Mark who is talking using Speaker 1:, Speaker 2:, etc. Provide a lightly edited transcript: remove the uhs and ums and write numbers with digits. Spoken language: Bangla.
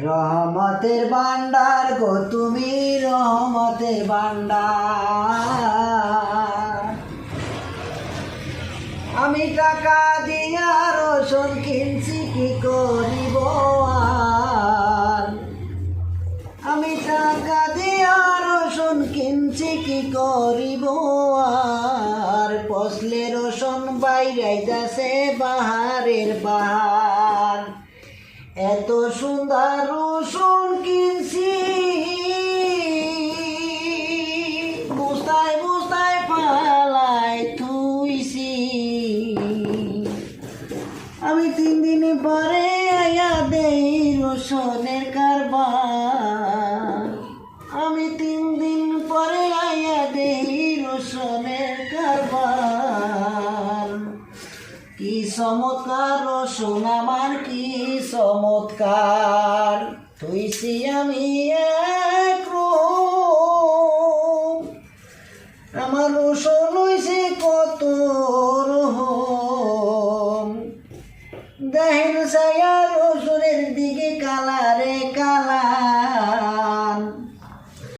Speaker 1: রহমতের ভান্ডার গো তুমি রহমতের ভান্ডার। আমি টাকা দিয়া রসুন কিনছি কি করিব আর, আমি টাকা দিয়া রসুন কিনছি কি করিব আর। পচলে রসুন বাইরাইতাছে বাহারের বাহার। এত সুন্দর রসুন কিনছি বুঝতাই বুঝতাই পালাই থুইছি। আমি 3 দিন পরে আয়া দেই রসুনের কারবার। আমি 3 দিন পরে আয়া দেই রসুনের কারবার। কি চমৎকার রসুন আমার কি চমৎকার, থুইছি আমি একরকম। আমার রসুন হইছে কত রকম। দেখেন ছায়া রসুনের দিকে কালারে